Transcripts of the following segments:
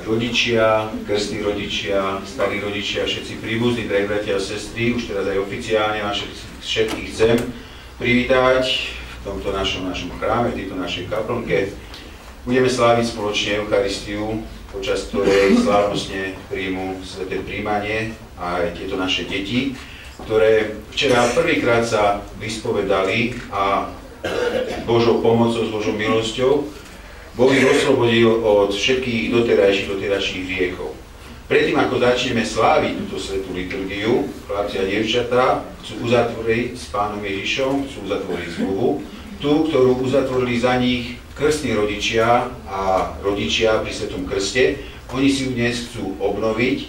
Rodičia, krstní rodičia, starí rodičia, všetci príbuzní, drahí bratia a sestry, už teraz aj oficiálne vás všetkých chcem privítať v tomto našom chráme, v tejto našej kaplnke. Budeme sláviť spoločne Eucharistiu, počas ktorej slávnostne príjmu sväté príjmanie aj tieto naše deti, ktoré včera prvýkrát sa vyspovedali a Božou pomocou, s Božou milosťou Boh ich oslobodil od všetkých doterajších hriechov. Predtým, ako začneme sláviť túto svätú liturgiu, chlapci a dievčatá chcú uzatvoriť s Pánom Ježišom, chcú uzatvoriť zmluvu, tú, ktorú uzatvorili za nich krstní rodičia a rodičia pri Svätom Krste. Oni si ju dnes chcú obnoviť.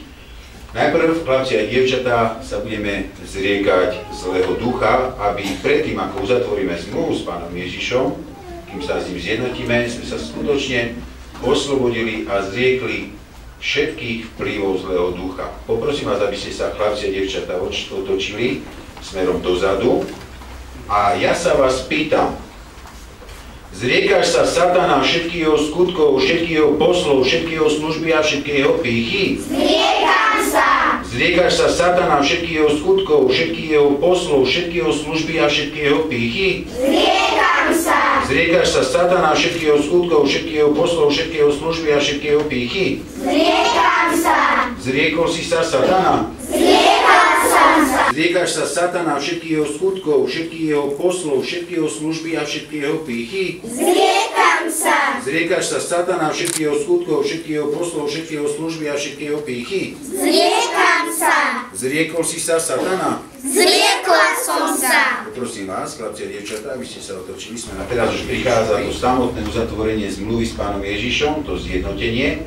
Najprv, chlapci a dievčatá, sa budeme zriekať zlého ducha, aby predtým, ako uzatvoríme zmluvu s Pánom Ježišom, kým sa s ním zjednotíme, sme sa skutočne oslobodili a zriekli všetkých vplyvov zlého ducha. Poprosím vás, aby ste sa, chlapci a dievčatá, otočili smerom dozadu. A ja sa vás pýtam, Zriekaš sa satana, všetkých jeho skutkov, všetkých jeho poslov, všetkých jeho služby a všetkých jeho pýchy? Zriekam sa. Zriekaš sa satana, všetkých jeho skutkov, všetkých jeho poslov, všetkých jeho služby a všetkých jeho pýchy? Zriekam sa. Zriekaš sa satana, všetkých jeho skutkov, všetkých jeho poslov, všetkých jeho služby a všetkých jeho pýchy? Zriekam sa. Zriekol si sa satana? Zriekal som sa. Zriekaš sa satana, všetkých jeho skutkov, všetkých jeho poslov, všetkých jeho služby a všetkých jeho pýchy? Zriekam sa. Zriekaš sa satana, všetkých jeho skutkov, všetkých jeho poslov, všetkých jeho služby a všetkých jeho pýchy? Zriekam sa. Zriekol si sa satana? Zriekla som sa. Poprosím vás, chlapci a dievčatá, aby ste sa otočili. Sme teraz už prichádza to samotné uzatvorenie zmluvy s Pánom Ježišom, to zjednotenie,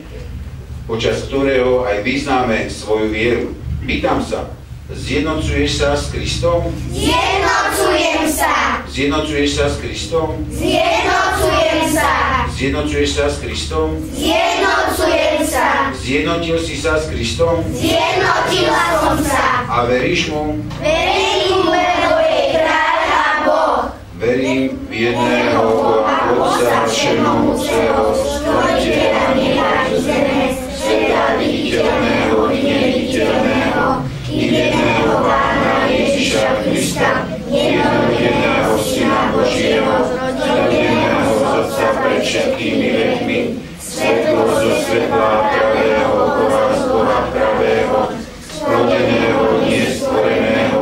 počas ktorého aj vyznáme svoju vieru. Pýtam sa, zjednocuješ sa s Kristom? Zjednocujem sa. Zjednocuješ sa s Kristom? Zjednocujem sa. Zjednocuješ sa s Kristom? Zjednocujem sa. Zjednotil si sa s Kristom? Zjednotila som sa. A veríš mu? Verím, lebo je kráľ a Boh. Verím v jedného Boha, Otca všemohúceho, stvoriteľa neba i zeme, sveta viditeľného i neviditeľného, i jedného Pána Ježiša Krista, jednorodeného Syna Božieho, zrodeného z Otca pred všetkými vekmi, svetlo zo svetla pravého, Boha z Boha pravého, splodeného, nestvoreného,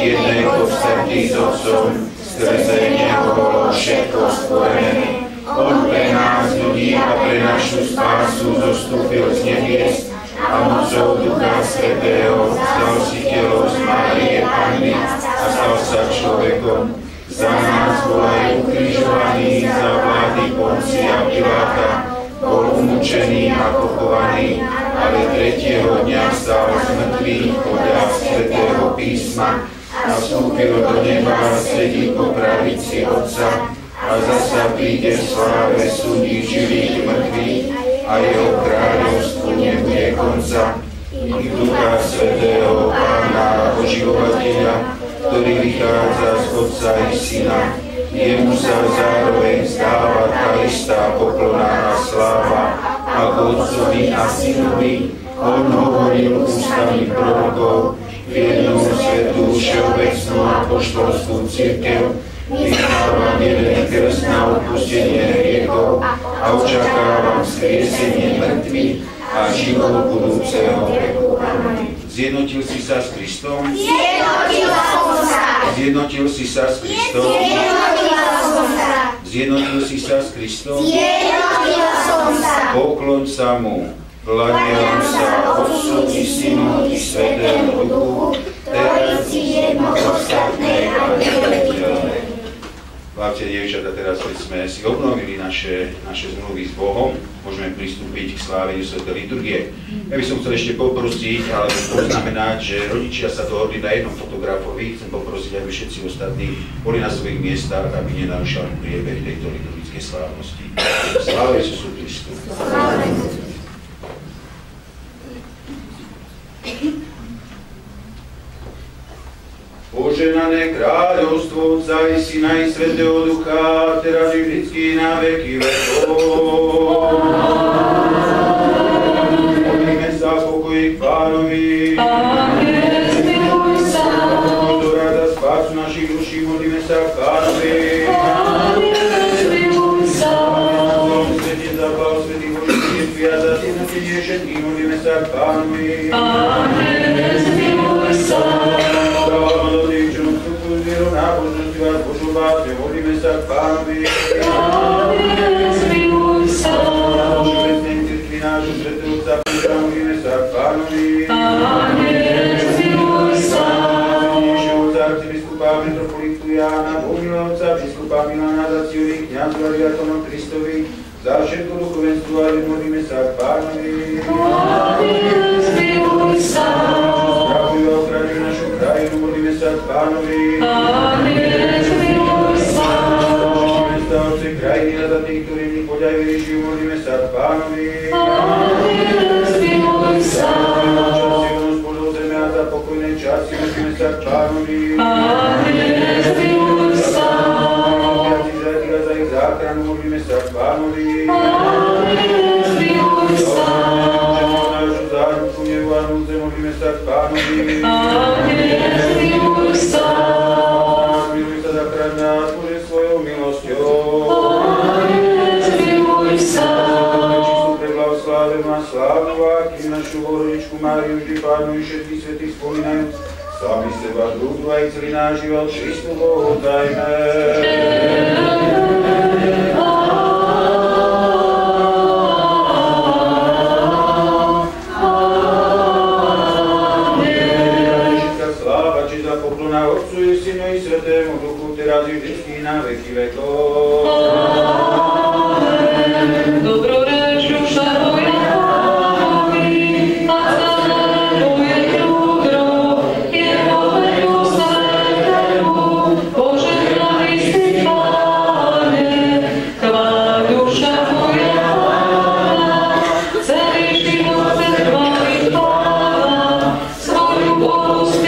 jednej podstaty s Otcom, skrze neho bolo všetko stvorené. On pre nás ľudí a pre našu spásu zostúpil z nebies a mocou Ducha Svätého stal si telo z Márie Panny a stal sa človekom. Za nás bol aj ukrižovaný za vlády Poncia Piláta, bol umúčený a pochovaný, ale tretieho dňa stal z mŕtvych podľa Svätého písma a vstúpil do neba a sedí po pravici Otca a zasa príde v sláve súdiť živých mŕtvych a jeho kráľovstvu nebude konca. I Ducha Svätého Pána a oživovateľa, ktorý vychádza z Otca i Syna, jemu sa zároveň zdáva tá istá poklona a sláva ako Otcovi a Synovi. On hovoril ústami prorokov, v jednu svätú všeobecnú apoštolskú cirkev, vyznávam jeden krst na odpustenie hriechov a očakávam skriesenie mŕtvych a život budúceho veku. Zjednotil si sa s Kristom? Zjednotila som sa. Zjednotil si sa s Kristom? Zjednotila som sa. Zjednotil si sa s Kristom? Zjednotila som sa. Pokloň sa mu. Kladiem sa Otcu i Synu i Svätému Duchu, teraz si jednopodstatné a nedeliteľné. Chlapci a dievčatá, teraz keď sme si obnovili naše zmluvy s Bohom, môžeme pristúpiť k sláveniu svätej liturgie. Ja by som chcel ešte poprosiť, alebo poznamenať, že rodičia sa dohodli na jednom fotografovi. Chcem poprosiť, aby všetci ostatní boli na svojich miestach, aby nenarušali priebeh tejto liturgickej slávnosti. Sláva Isusu Kristu. Požehnané kráľovstvo Otca i Syna i Svätého Ducha, teraz i vždycky na veky vekov. Modlíme sa v pokoji k Pánovi. Pane, zmiluj sa. Ktorá za spásu našich duší, modlíme sa k Pánovi. Pane, zmiluj sa. Svete zápal Svätý Boží cirkvi a za zjednotenie všetkých, modlíme sa k Pánovi. Pane, zmiluj sa. Nábožnosti vás Božú básňu, modlíme sa k Pánovi. Pane, zmiluj sa. Všeobecnej cirkvi nášho svätého Otca Petra, modlíme sa k Pánovi. Pane, zmiluj sa. Najsvätejšieho Otca arcibiskupa metropolitu Jána, Bohumila biskupa Milana, za ciových kňazov a diakonov Kristovi, za všetko duchovenstvo a ľud, modlíme sa k Pánovi. Pane, zmiluj sa. Spravujú a ochraňujú našu krajinu, modlíme sa k Pánovi. Pane, zmiluj sa. Stavce krajiny a za tých, ktorí v nich podľa viery žijú, modlíme sa k Pánovi. Pane, zmiluj sa. A za pokojné časy, modlíme sa k Pánovi. Pane, zmiluj sa. Za ich záchranu, sa k Pánovi. Pane, zmiluj sa. Nášu záruku nevu a núdze, modlíme sa k Pánovi. Pane, zmiluj sa. Zmiluj sa, zachráň nás, Bože, svojou milosťou. Pane, zmiluj sa. Čistú preblahoslavenú a slávnu Váky, našu Bohorodičku Máriu, vždy Pánu i všetkých svätých spomínajúc, sami seba, druhu aj celý náš život, Kristu Bohu dajme. Otcu i Synu i Svätému Duchu, teraz i vždycky na veky vekov. Amen. Dobroreč duša moja Pánovi, a celé moje hnútro, jeho meno svätému, požehnaný si, Páne. Chvál duša moja Pána, celý život pred Tvami Pána, svoju bolesť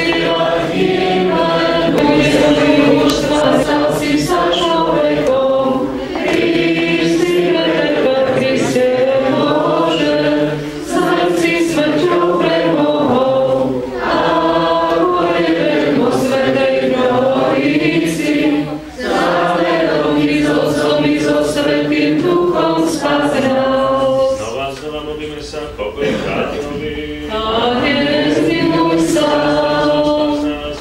sa človekom, Kristi veka, Kriste Bože, srdci smrťou premohol, a pojedemo svätej Trojici, záverom i so Otcom i so Svätým Duchom spás nás. Znova modlíme sa v pokoji Pánovi. Pane, zmiluj sa.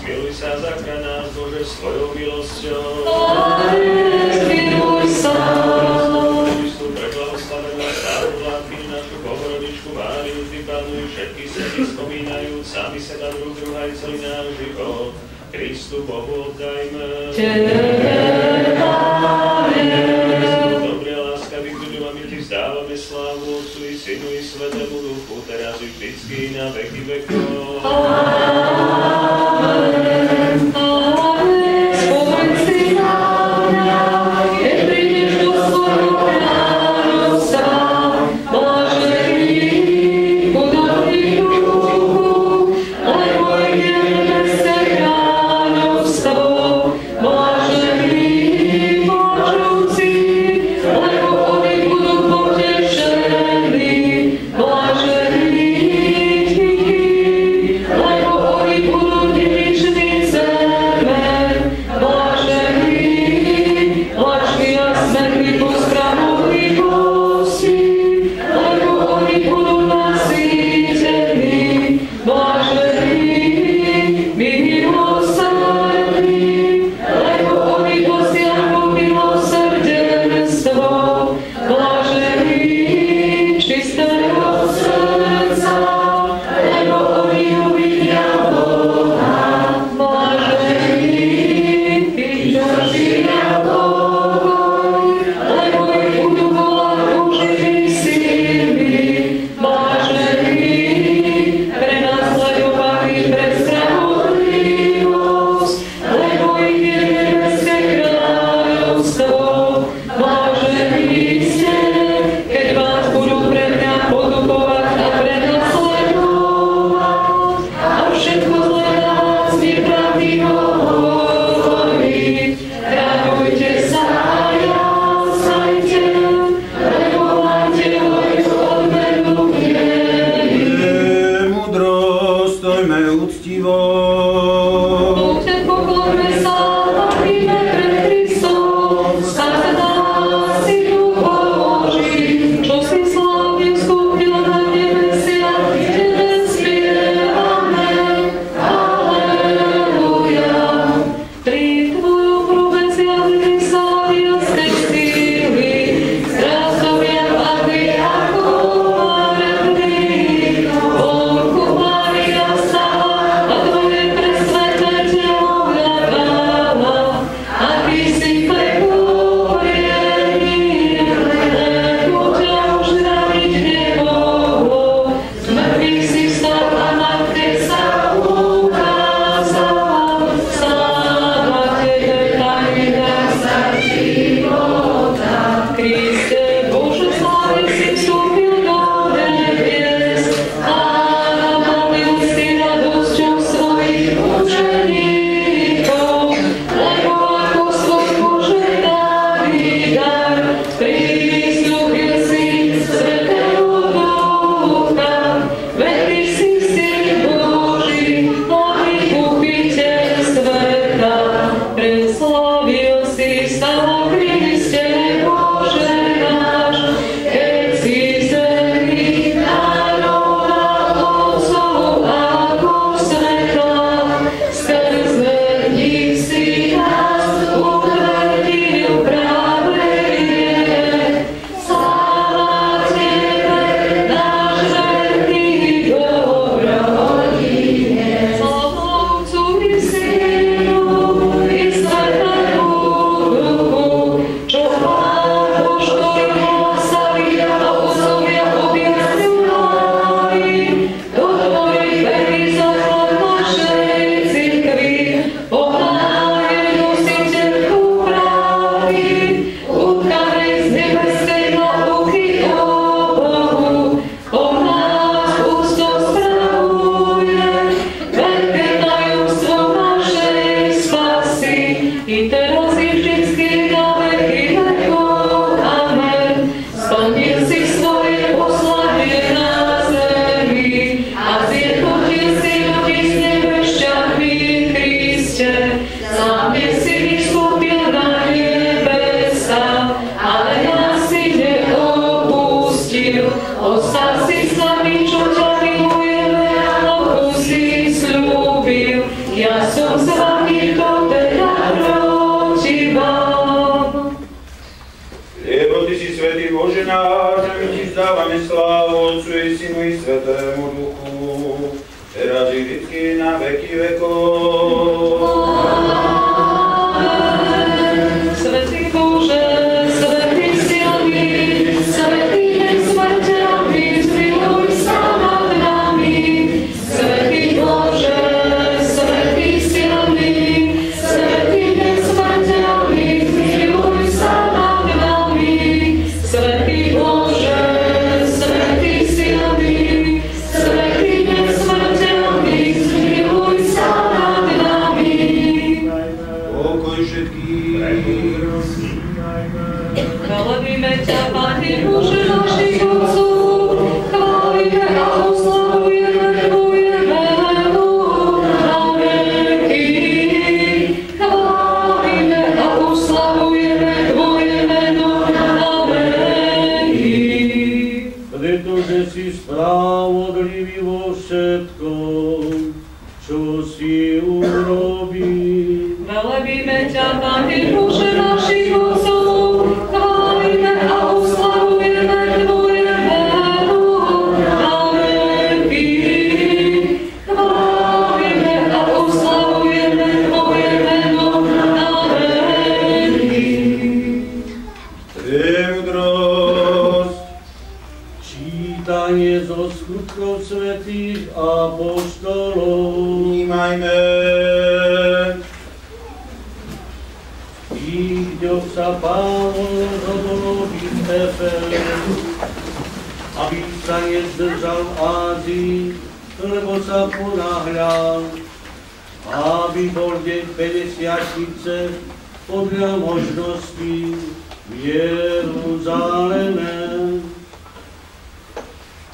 Zmiluj sa, zachráň nás, Bože, svojou milosťou. Pane, zmiluj sa. Kristu preblahoslavenú a slávnu Vládky, našu Bohorodičku Máriu, vždy Pánu i všetkých svätých spomínajúc, sami seba, druh aj celý náš život, Kristu Bohu oddajme. Tebe, Pane. Dobre a láskavý k ľuďom, a my Ti vzdávame slávu Otcu i Synu i Svätému Duchu, teraz i vždycky na veky vekov. Amen. Spomeň si na mňa, keď prídeš do svojho kráľovstva. Blažený, chudobný duchu, lebo je nebeské kráľovstvo. Blažený, plačúci, lebo oni budú potešení. Blažený, tichí, lebo oni budú tešení. všetko, čo si urobil. Velebíme ťa, Pane Bože našich otcov, chválime a oslavujeme Tvoje meno na veky. Chválime a oslavujeme Tvoje meno na veky. Múdrosť. Čítanie zo skutkov svätých apoštolov. Vnímajme. V tých dňoch sa Pavol rozhodol byť v Efeze, aby sa nezdržal v Ázii, lebo sa ponáhľal, aby bol deň 50 podľa možností v Jeruzaleme.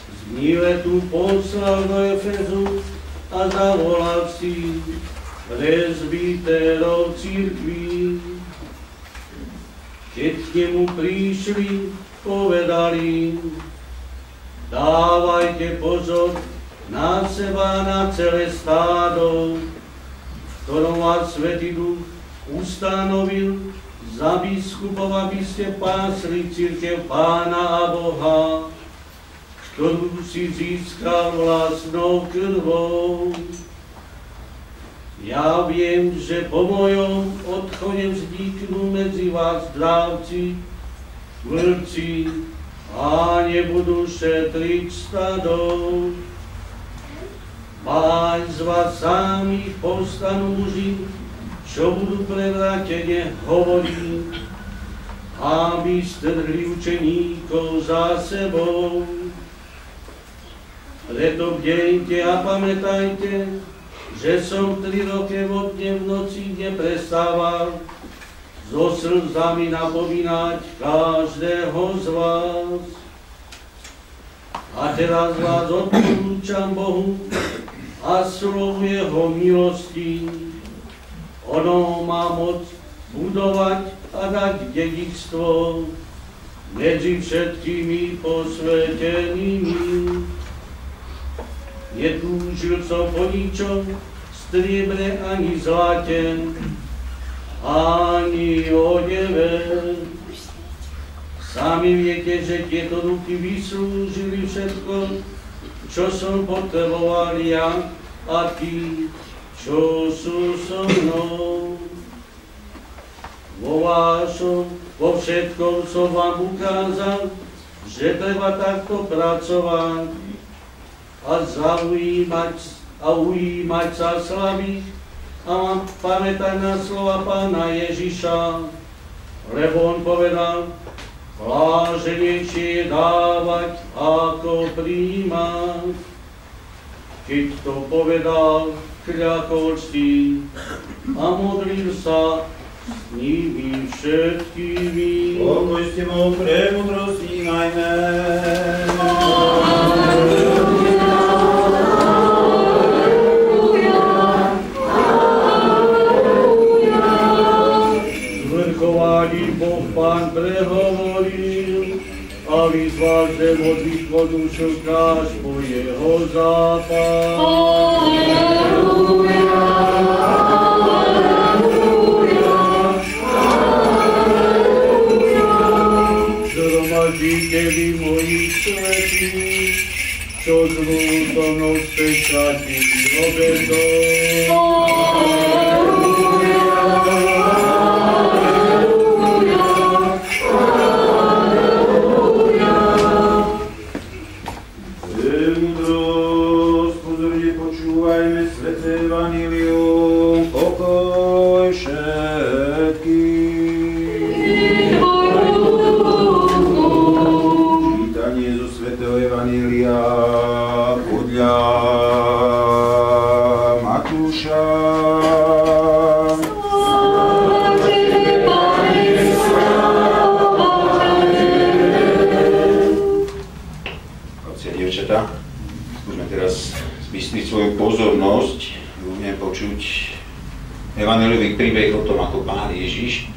Z Miletu poslal do Efezu a zavolal si presbyterov cirkví. Keď k nemu prišli, povedali: dávajte pozor na seba, na celé stádo, v ktorom vás Svätý Duch ustanovil za biskupov, aby ste pásli cirkev Pána a Boha, ktorú si získal vlastnou krvou. Ja viem, že po mojom odchode vzniknú medzi vás dravci, vlci a nebudú šetriť stadov. Báť z vás samých povstanú muži, čo budú prevratene hovoriť, aby strhli učeníkov za sebou. Preto bdejte a pamätajte, že som 3 roky vodne v noci neprestával so slzami napomínať každého z vás. A teraz vás odporúčam Bohu a slovu jeho milosti. Ono má moc budovať a dať dedičstvo medzi všetkými posvetenými. Netúžil som po ničom, striebre ani zlate, ani odeve. Sami viete, že tieto ruky vyslúžili všetko, čo som potreboval ja a tí, čo sú so mnou. Vo všetkom som vám ukázal, že treba takto pracovať a ujímať sa slabých a mám pamätať na slova Pána Ježiša, lebo on povedal: bláženejšie je dávať, ako prijímať. Keď to povedal, kľakol si a modlil sa s nimi všetkými. Pokoj s tebou, premudrosť vnímajme. Zvrchovaný Boh Pán prehovoril a vyzval zem od východu až po jeho západ. Zhromaždíte vy mojich svätých, čo zlú so mnou spečatili obedou. Počúvajme sväté evanjelium, pokoj všetkým. Čítanie zo svätého evanjelia podľa Matúša. Chlapci a dievčatá, skúsme teraz zbystriť svoju pozornosť, budeme počuť evanjeliový príbeh o tom, ako Pán Ježiš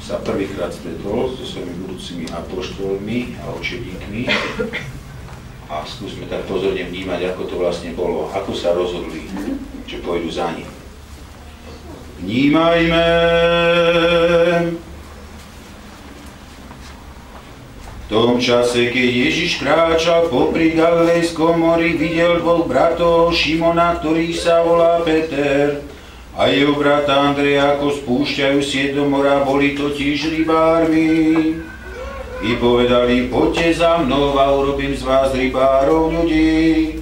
sa prvýkrát stretol so svojimi budúcimi apoštolmi a učeníkmi. A skúsme tak pozorne vnímať, ako to vlastne bolo, ako sa rozhodli, že pôjdu za ním. Vnímajme! V tom čase, keď Ježiš kráčal popri Galilejskom mori, videl dvoch bratov Šimona, ktorý sa volá Peter, a jeho brata Andreja, ako spúšťajú sieť do mora, boli totiž rybármi. I povedali, poďte za mnou a urobím z vás rybárov ľudí.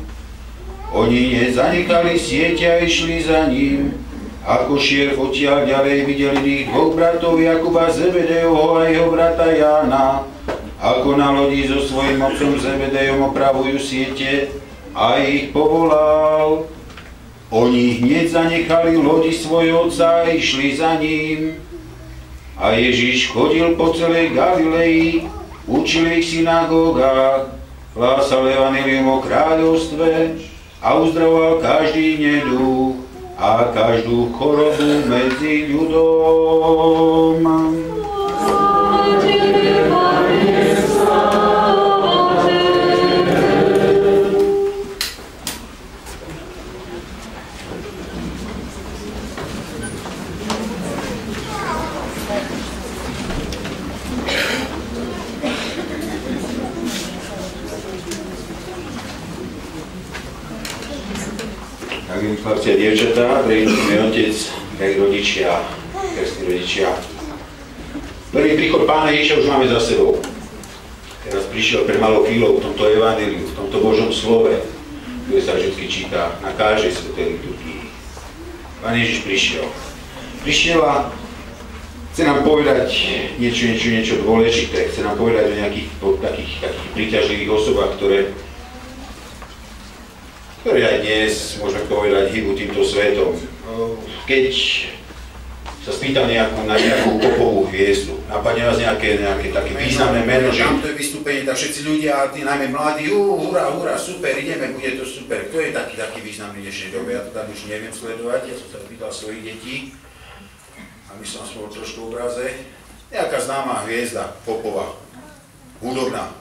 Oni nezanechali sieť a išli za ním. Ako šiel odtiaľ ďalej, videli ich dvoch bratov Jakuba Zebedejovho a jeho brata Jána, ako na lodi so svojím otcom Zebedejom opravujú siete, a ich povolal. Oni hneď zanechali lodi svojho otca a išli za ním. A Ježiš chodil po celej Galilei, učil ich v synagógach, hlásal evanjelium o kráľovstve a uzdravoval každý neduch a každú chorobu medzi ľudom. Chlapci a dievčatá, drahí otec, drahí rodičia, krstní rodičia. Prvý príchod Pána Ježiša už máme za sebou. Teraz prišiel pred malou chvíľou v tomto evanjeliu, v tomto Božom slove, ktoré sa vždy číta na každej svätej liturgii. Pán Ježiš prišiel. Prišiel a chce nám povedať niečo dôležité. Chce nám povedať o nejakých takých príťažlivých osobách, ktoré aj dnes, môžeme povedať, hýbu týmto svetom. Keď sa spýtam na nejakú popovú hviezdu, napadne vás nejaké také významné meno, že to je vystúpenie, tak všetci ľudia, tí najmä mladí, hurá, super, ideme, bude to super. Kto je taký významný v dnešnej dobe? Ja to tam už neviem sledovať, ja som sa pýtal svojich detí a myslím som bol trošku v obraze. Nejaká známa hviezda, popová, hudobná.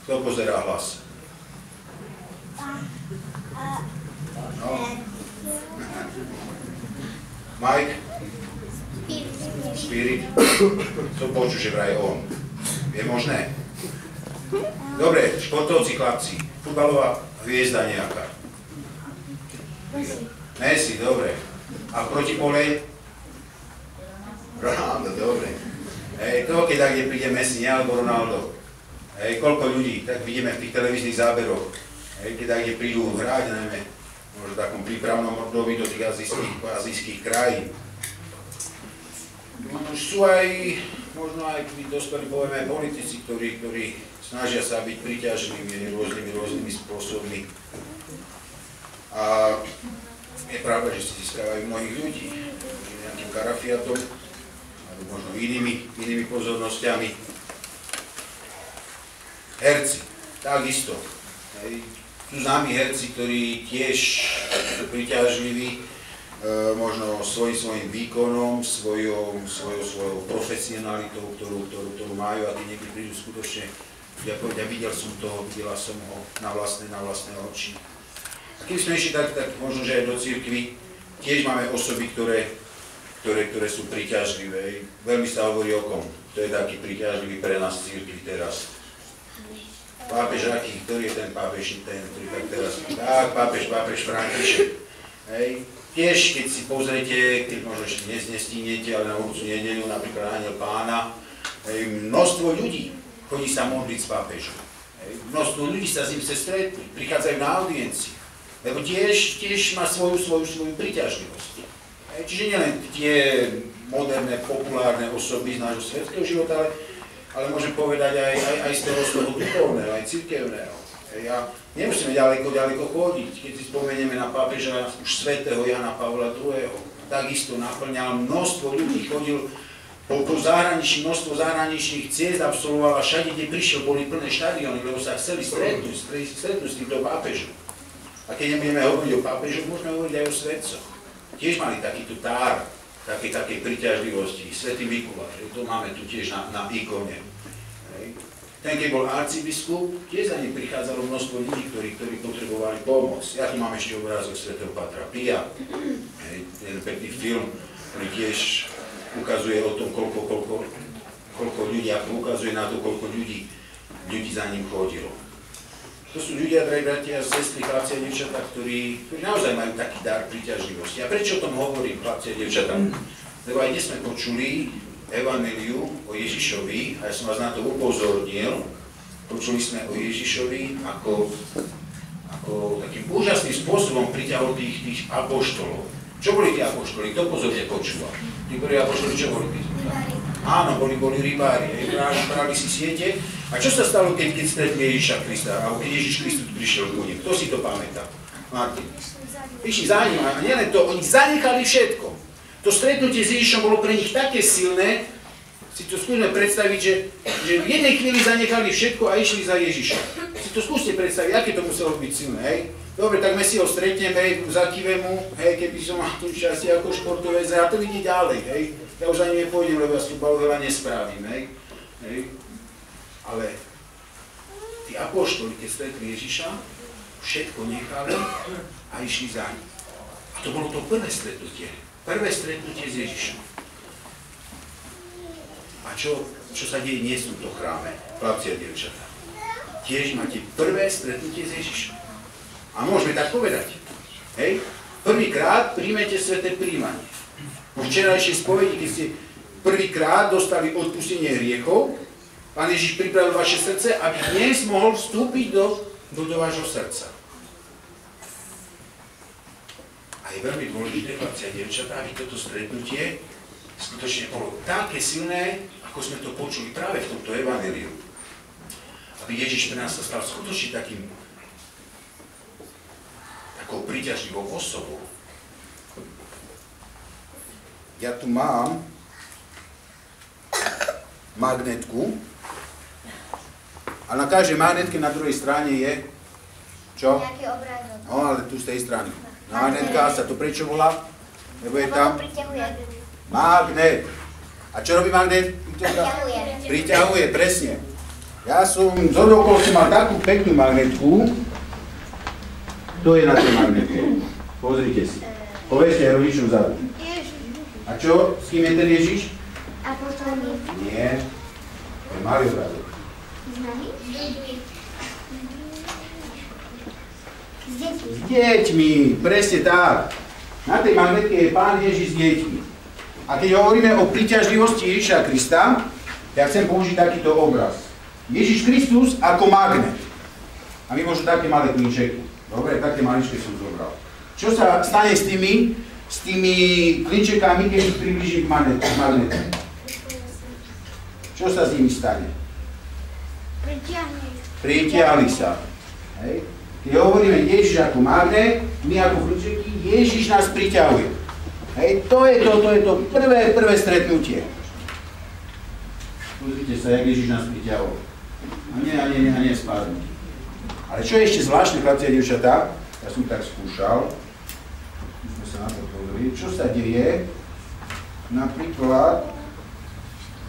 Kto pozerá hlas? No. Mike? Spirit? Co počuť, že vraj on? Je možné? Dobre, športovci, chlapci. Futbalová hviezda nejaká. Messi, dobre. A v protipole? Ronaldo, dobre. To keď tak príde Messi, nie alebo Ronaldo. Koľko ľudí, tak vidíme v tých televíznych záberoch, keď kde prídu hrať, najmä možno v takom prípravnom období do tých azijských krajín. Sú aj, možno aj dospelí povieme politici, ktorí snažia sa byť príťažlivými rôznymi spôsobmi. A je pravda, že si získavajú mnohých ľudí, nejakým karafiatom, alebo možno inými pozornosťami. Herci, takisto. Sú známi herci, ktorí tiež sú príťažliví, možno svojím výkonom, svojou profesionalitou, ktorú majú, a tí niekedy prídu skutočne, ja videla som ho na vlastné oči. A keď sme išli tak možno, že aj do cirkvi, tiež máme osoby, ktoré sú príťažlivé. Veľmi sa hovorí o kom, to je taký príťažlivý pre nás v cirkvi teraz. Pápež aký, ktorý je ten pápež, ktorý tak teraz, tak pápež František. Tiež, keď si pozriete, keď možno ešte dnes nestínete, ale na budúcu nedeľu, napríklad Aniel Pána, množstvo ľudí chodí sa modliť s pápežom. Množstvo ľudí sa s ním chce stretnúť, prichádzajú na audienciu, lebo tiež má svoju príťažlivosť. Čiže nielen tie moderné, populárne osoby z nášho svetského života, ale môžem povedať aj z toho duchovného, aj cirkevného. Nemusíme ďaleko chodiť, keď si spomenieme na pápeža už svätého Jana Pavla II. Takisto naplňal množstvo ľudí, chodil po zahraničí, množstvo zahraničných ciest absolvoval a všade, kde prišiel, boli plné štadióny, lebo sa chceli stretnúť s týmto pápežom. A keď nebudeme hovoriť o pápežoch, môžeme hovoriť aj o svetcoch. Tiež mali takýto tár, takej príťažlivosti, svätý Mikuláš, to máme tu tiež na ikone. Ten, keď bol arcibiskup, tiež za ním prichádzalo množstvo ľudí, ktorí potrebovali pomoc. Ja tu mám ešte obrázok svätého Pátra Pia, jeden pekný film, ktorý tiež ukazuje o tom, koľko ľudí, ako ukazuje na to, koľko ľudí za ním chodilo. To sú ľudia, drahí bratia, sestry, chlapci a dievčatá, ktorí naozaj majú taký dar príťažlivosti. A prečo o tom hovorím, chlapci a dievčatá? Lebo aj dnes sme počuli evanjeliu o Ježišovi, a ja som vás na to upozornil. Počuli sme o Ježišovi, ako takým úžasným spôsobom priťahol tých apoštolov. Čo boli tí apoštoli? Kto pozorne počúval? Tí prví apoštoli, čo boli tí? Áno, boli rybári, brali si siete. A čo sa stalo, keď stretli Ježiša Krista, alebo keď Ježiš Kristus prišiel k nim? Kto si to pamätá? Martin. Išli za ním, a nielen to, oni zanechali všetko. To stretnutie s Ježišom bolo pre nich také silné, si to skúsme predstaviť, že v jednej chvíli zanechali všetko a išli za Ježišom. Si to skúste predstaviť, aké to muselo byť silné, hej? Dobre, tak my si ho stretneme, zakýveme mu, hej, keby som mal tu šťastie ako športovec, a to ide ďalej, hej? Ja už ani nepôjdem, lebo ja s futbalu veľa nespravím, hej? Ale tí apoštoli, keď stretli Ježiša, všetko nechali a išli za ním. A to bolo to prvé stretnutie. Prvé stretnutie s Ježišom. A čo sa deje dnes v tomto chráme, chlapci a dievčatá? Tiež máte prvé stretnutie s Ježišom. A môžeme tak povedať. Hej? Prvýkrát príjmete sväté príjmanie. Po včerajšej spovedi, keď ste prvýkrát dostali odpustenie hriechov, Pán Ježiš pripravil vaše srdce, aby dnes mohol vstúpiť do vášho srdca. A je veľmi dôležité, chlapci a dievčatá, aby toto stretnutie skutočne bolo také silné, ako sme to počuli práve v tomto evanjeliu. Aby Ježiš pre nás sa stal skutočne takou príťažlivou osobou. Ja tu mám magnetku a na každej magnetke na druhej strane je čo? Nejaký obrázok. No, ale tu z tej strany. Magnetka sa to prečo volá? Lebo je tam magnet. A čo robí magnet? Priťahuje, presne. Ja som z okolností mal takú peknú magnetku. To je na tej magnetke. Pozrite si. Povedzte rodičom vzadu. A čo? S kým je ten Ježiš? Apoštolmi. Nie. To je malý obrázok. S nami? S deťmi, presne tak. Na tej magnetke je Pán Ježiš s deťmi. A keď hovoríme o príťažlivosti Ježiša Krista, ja chcem použiť takýto obraz. Ježiš Kristus ako magnet. A my možno také malé klinčeky. Dobre, také maličké som zobral. Čo sa stane s tými klinčekami, keď ich priblížim k magnetu? Čo sa s nimi stane? Pritiahli sa. Hej. Keď hovoríme Ježiš ako magnet, my ako klinčeky, Ježiš nás priťahuje. Hej, to je to prvé stretnutie. Pozrite sa, jak Ježiš nás priťahuje. A nie spadnú. Ale čo je ešte zvláštne, chlapci a dievčatá, ja som tak skúšal, musíme sa na to pozrieť, čo sa deje napríklad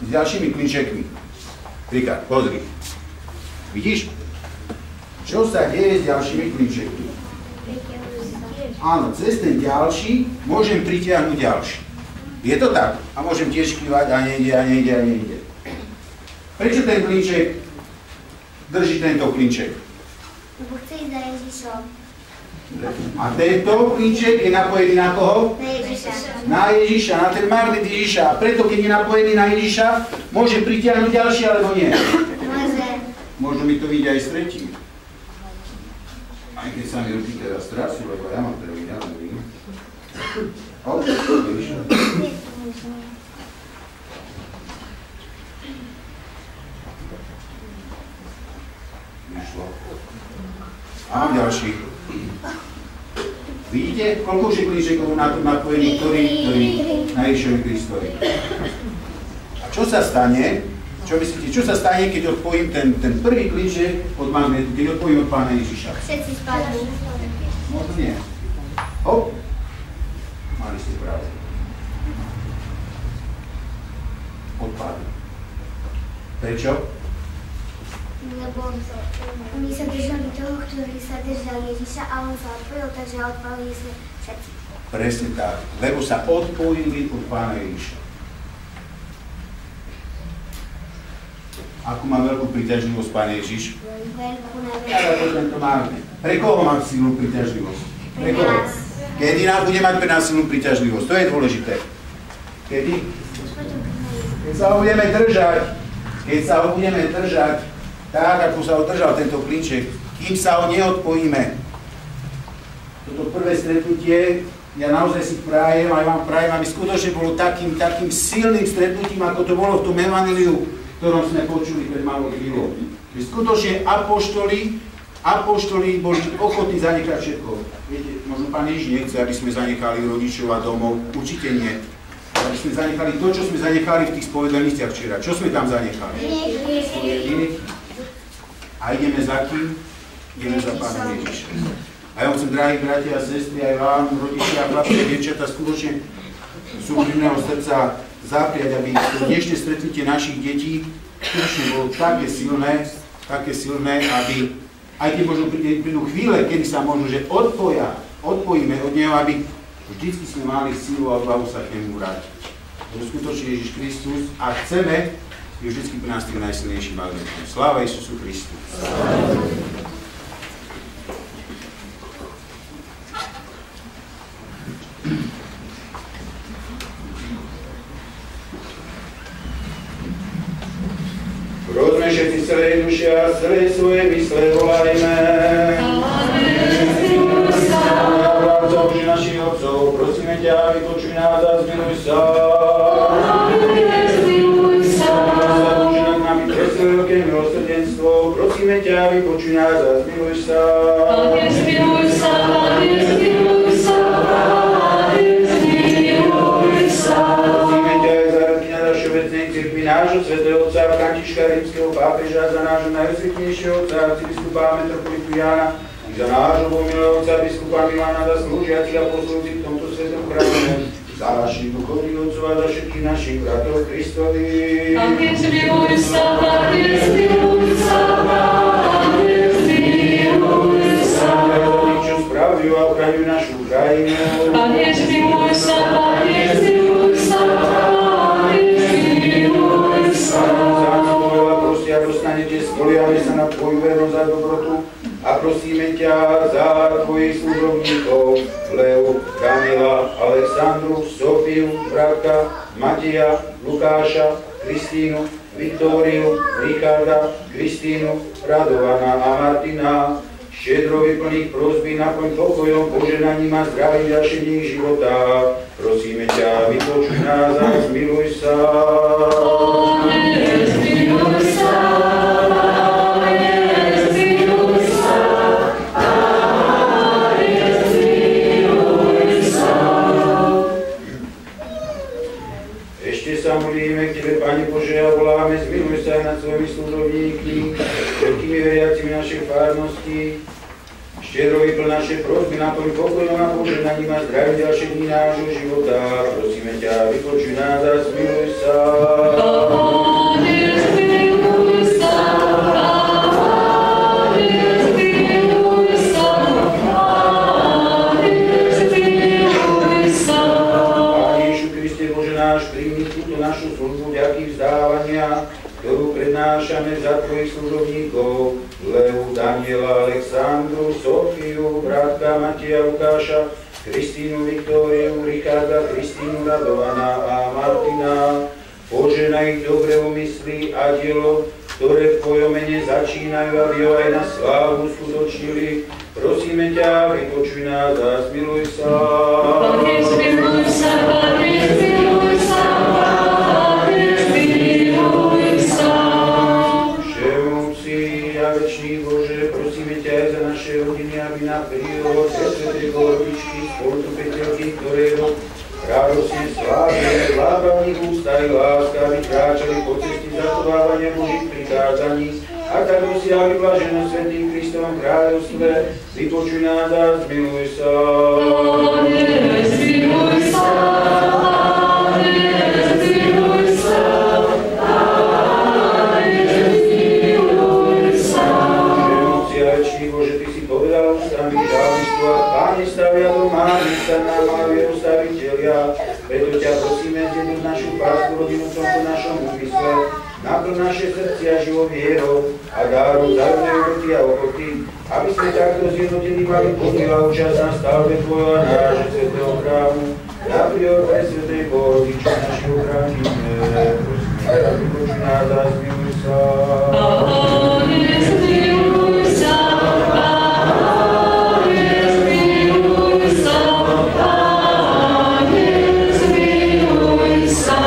s ďalšími klinčekmi. Príklad, pozri. Vidíš? Čo sa deje s ďalšími klinčekmi? Áno, cez ten ďalší môžem pritiahnuť ďalší. Je to tak? A môžem tiež kývať a nejde. Prečo ten klinček drží tento klinček? Lebo chce ísť za Ježišom. A tento klinček je napojený na koho? Na Ježiša. Na Ježiša, na ten magnet Ježiša. A preto, keď je napojený na Ježiša, môže pritiahnuť ďalší, alebo nie? Môže. Možno mi to vyjde aj s tretím. Aj keď sa mi ruky teraz trasú, lebo ja mám prvý, ja neviem. Ježiša. Vyšlo. A mám ďalší. Vidíte, koľko už je klinčekov na tom napojení, ktorý na Ježišovi Kristovi. A čo sa stane? Čo myslíte, čo sa stane, keď odpojím ten prvý klinček od magnetu, keď odpojím od Pána Ježiša? Všetci spadnú. Možno nie. Hop. Mali ste pravdu. Odpadli. Prečo? lebo oni sa držali toho, ktorý sa držal Ježiša a on sa odpojil, takže odpojili sme všetci. Presne tak, lebo sa odpojili od Pána Ježiša. Akú má veľkú príťažlivosť Pán Ježiš? Veľkú na Ale to tento máme. Pre koho má silnú príťažlivosť? Pre koho? Kedy nám bude mať pre nás silnú príťažlivosť? To je dôležité. Kedy? Keď sa ho budeme držať. Keď sa ho budeme držať, tak ako sa ho držal tento klinček, kým sa ho neodpojíme. Toto prvé stretnutie, ja naozaj si prajem, aj vám prajem, aby skutočne bolo takým silným stretnutím, ako to bolo v tom evanjeliu, ktorom sme počuli pred malou chvíľou. Že skutočne apoštoli boli ochotní zanechať všetko. Viete, možno Pán Ježiš nechce, aby sme zanechali rodičov a domov, určite nie. Aby sme zanechali to, čo sme zanechali v tých spovedanistiach včera. Čo sme tam zanechali? A ideme za kým? Ideme za Pánom Ježišom. A ja chcem, drahí bratia a sestry, aj vám, rodičia, chlapci a dievčatá, skutočne z úprimného srdca zapriať, aby to dnešné stretnutie našich detí skutočne bolo také silné, aby aj keď možno prídu chvíle, kedy sa možno, že odpojíme od neho, aby vždycky sme mali silu a odvahu sa k nemu vrátiť. To je skutočne Ježiš Kristus a chceme, je vždycky pre nás tým najsilnejším magnetom. Sláva Isusu Kristu. Prosme všetci z celej duše a z celej svojej mysle volajme. Bože našich otcov, prosíme ťa, vypočuj nás a zmiluj sa. Bože, nad nami pre svoje veľké milosrdenstvo, prosíme ťa, vypočuj nás a zmiluj sa. Prosíme ťa aj za kňaza Všeobecnej cirkvi nášho svätého otca Františka Rímskeho pápeža, za nášho najosvetnejšieho otca arcibiskupa metropolitu Jána, za nášho pomilého otca biskupa Milana, za slúžiacich a poslúcich v tomto svetom chráme, za našich duchovných otcov a za všetkých našich bratov Kristovi. Pane, zmiluj sa, Pane, zmiluj sa, Pane, zmiluj sa. Za tých, čo spravujú a ochraňujú našu krajinu. Pane, zmiluj sa, Pane, zmiluj sa, Pane, zmiluj sa. Za nás a prosia, dostanete, spoliame sa na Tvoju vernosť a dobrotu. A prosíme ťa za Tvojich služobníkov, Leu, Kamila, Alexandru, Sofiu, Bratka, Mateja, Lukáša, Kristínu, Viktóriu, Richarda, Kristínu, Radovana a Martina. Štedro vyplných prosby, naplň pokojom, poženaním a zdravím ďalších dní života. Prosíme ťa, vypočuj nás a zmiluj sa. Zmiluj sa. Modlíme k Tebe, Pane Bože, a voláme, zmiluj sa aj nad svojimi služobníkmi, všetkými veriacimi našej farnosti. Štedro vyplň naše prosby, naplň pokojom a požehnaním a zdravím ďalšie dní nášho života. Prosíme ťa, vypočuj nás a zmiluj sa. Pane, zmiluj sa. Pane, zmiluj sa. Pane, zmiluj sa. Pane Ježišu Kriste, Bože náš, príjmi túto našu službu vďaky vzdávania, ktorú prednášame za Tvojich služobníkov, Leu, Daniela, Alexandru, Sofiu, Bratka, Mateja, Lukáša, Kristínu, Viktóriu, Richarda, Kristínu, Radovana a Martina. Poženaj ich dobre úmysly a dielo, ktoré v Tvojom mene začínajú, aby ho aj na slávu skutočnili. Prosíme ťa, vypočuj nás a zmiluj sa. Pane, zmiluj sa, Pane, zmiluj sa, Pane, zmiluj sa. Všemovúci a večný Bože, prosíme ťa aj za naše rodiny, aby na príhod Svetej Gorodičky, spolutrpiteľky, ktorého radosne slávne, sláva v nich ústa i láska, aby kráčali po cesti zachovávania Božích prikázaní a tak dosiahli blaženosť Svätým Kristovom kráľovstve. Vypočuj nás a zmiluj sa. Pane, zmiluj sa. Pane, zmiluj sa. Pane, zmiluj že Ty si povedal ústami žalmistu a Páne stavia doma, nech sa nám majú staviteľia. Preto ťa prosíme, zjednoť našu pársku rodinu v tomto našom úmysle, naplň naše srdcia živou vierou a dáru vzájomnej úcty a ochoty, aby sme takto zjednotení mali podľa a účasť na stavbe Tvojho a nášho svätého chrámu. Na prior presvetej Bohorodiče našej ochránime, prosíme, aby počuj nás a zmiluj sa. Pane, zmiluj sa, Pane, zmiluj sa, Pane, zmiluj sa.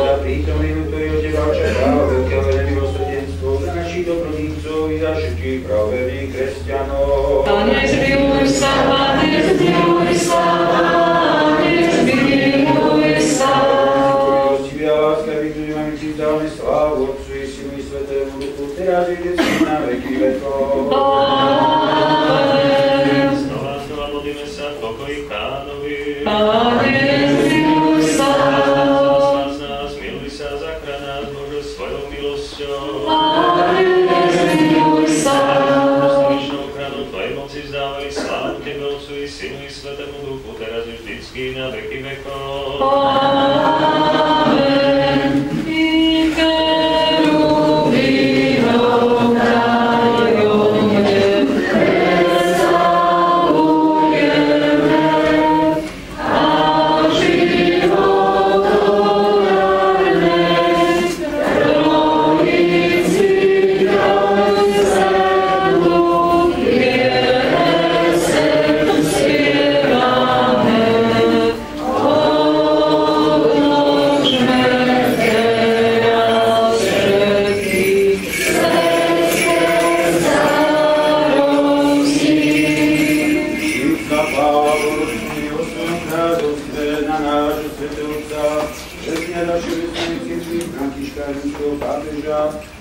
Za prítomným, ktorý od Teba očakáva veľké a veľké milosrdenstvo za našich dobrodnícov i za všetkých praverných kresťanov. Pane, zmiluj sa, Pane, zmiluj sa, Pane, zmiluj sa. Milostivý a láskavý, ktorý máme Ti vzdávame slávu Otcu i Synu i Svätému Duchu, teraz i vždycky na veky vekov. Amen. Znova modlíme sa v pokoji Pánovi. Pane, zmiluj sa. Spás nás, miluj sa, zachráň nás, Bože, svojou milosťou. Pane, zmiluj sa. Ustavičnou ochranou Tvojej moci vzdávali slávu Tebe, Otcu i Synu i Svätému Duchu, teraz i vždycky na veky vekov. Amen. I kerubínom krajomne predstavujeme a životvorné Trojici Trojsvetú piesň spievame.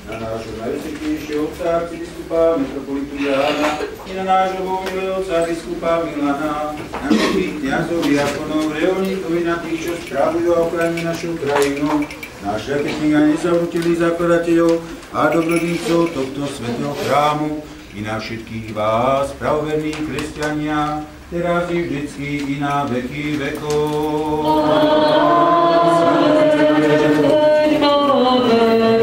Na nášho najsvetnejšieho otca, arcibiskupa metropolitu Jána, i na nášho bohumilého otca biskupa Milana, na všetkých kňazov, diakonov, reholníkov i na tých, čo spravujú a ochraňujú našu krajinu, na šľachetných a nezavnutelých zakladateľov a dobrodnícov tohto svätého chrámu, i na všetkých vás, pravoverní kresťania, teraz i vždycky i na veky vekov.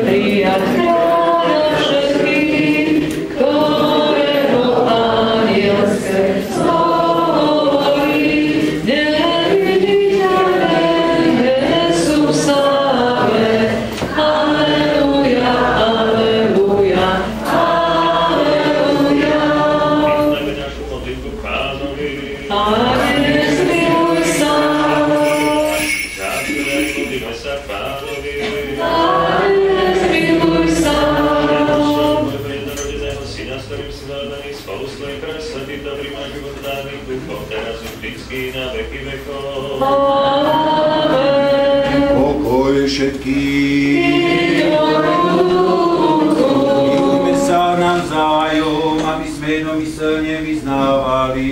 Prijať chráľa všetkých, ktorého anielské zbory neviditeľné nesú v sláve. Aleluja, aleluja, aleluja. Vyznajme našu modlitbu Pánovi. Pane, zmiluj sa. Závidaj, modlíme sa Pánovi. Pane, zmiluj sa. Jednorodeného Syna, s ktorým si zároveň spolu s Tvojim presvetým dobrým a životodárnym duchom, teraz i vždycky na veky vekov. Amen. Pokoj všetkých. Milujme sa navzájom, aby sme jednomyselne vyznávali.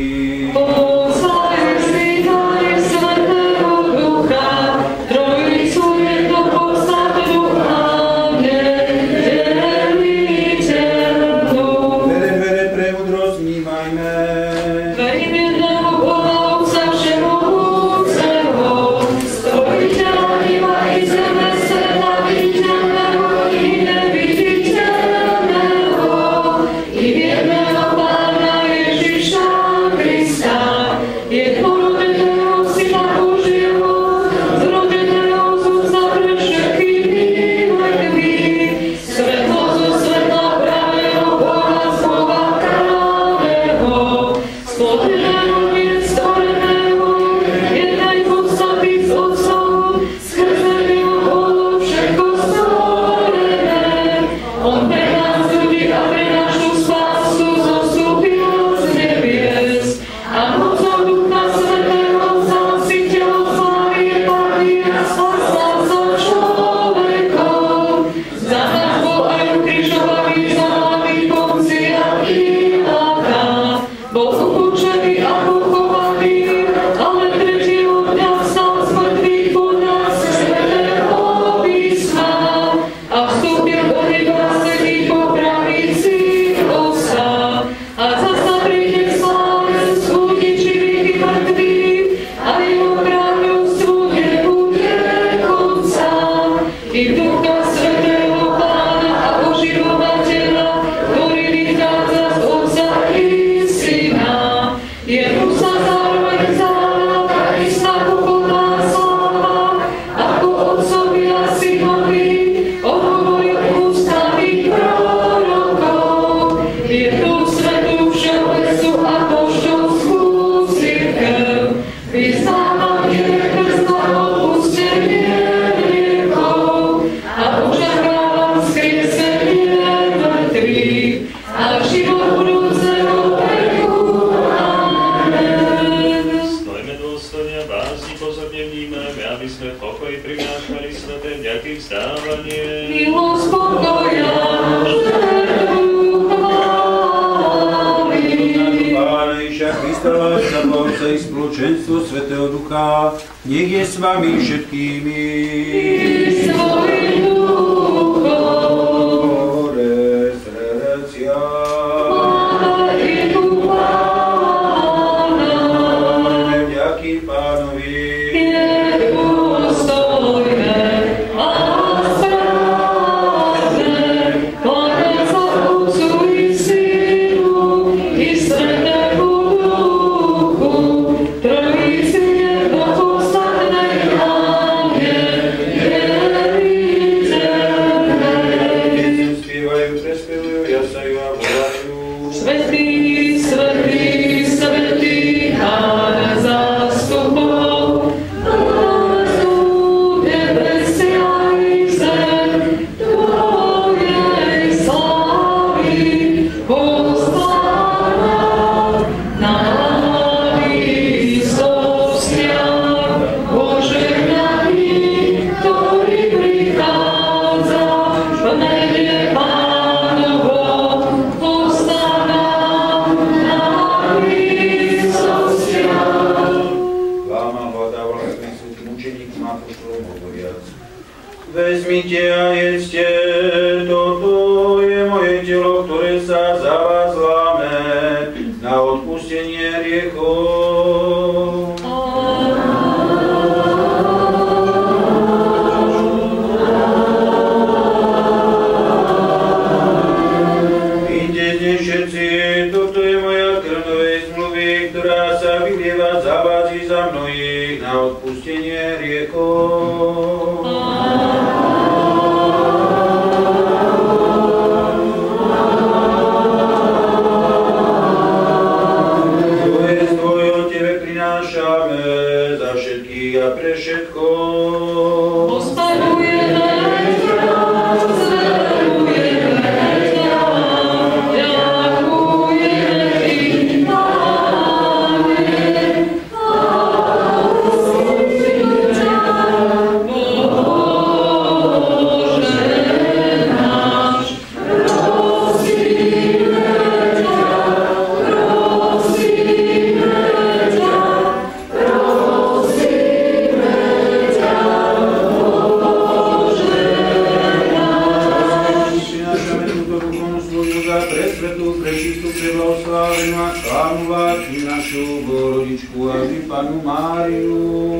Vere pre múdrosť vnímajme. A Krista, Zabavca i spoločenstvo Svätého Ducha, nech je s vami všetkými. Hore srdcia. Hovoríme vďaky Pánovi. Vezmite a jedzte, toto je moje telo, ktoré sa za vás láme na odpustenie hriechov. Píďte dnes všetci, toto je moja krv novej zmluvy, ktorá sa vylieva za vás i za mnohých na odpustenie hriechov. Za všetkých a pre všetko. Oslavujeme ťa, zverujeme ťa, ďakujeme ti, Pane, prosíme ťa, Bože náš, prosíme ťa, našu Bohorodičku a Pannu Máriu.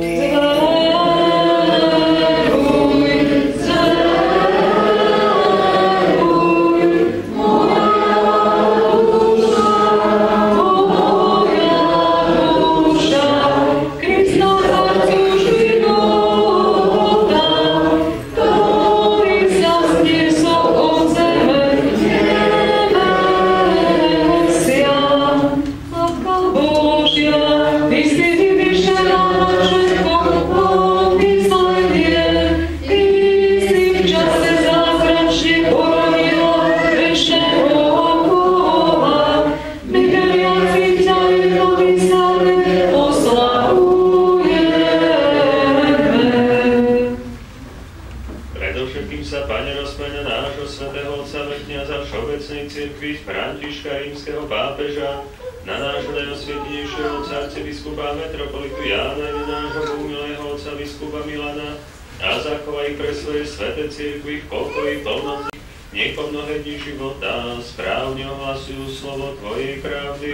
Františka, rímskeho pápeža, na nášho najosvietenejšieho otca arcibiskupa metropolitu Jána, na nášho bohumilého otca biskupa Milana a zachovaj pre svoje sväté cirkvi v pokoji plnom, nech po mnohé dni života správne ohlasujú slovo Tvojej pravdy.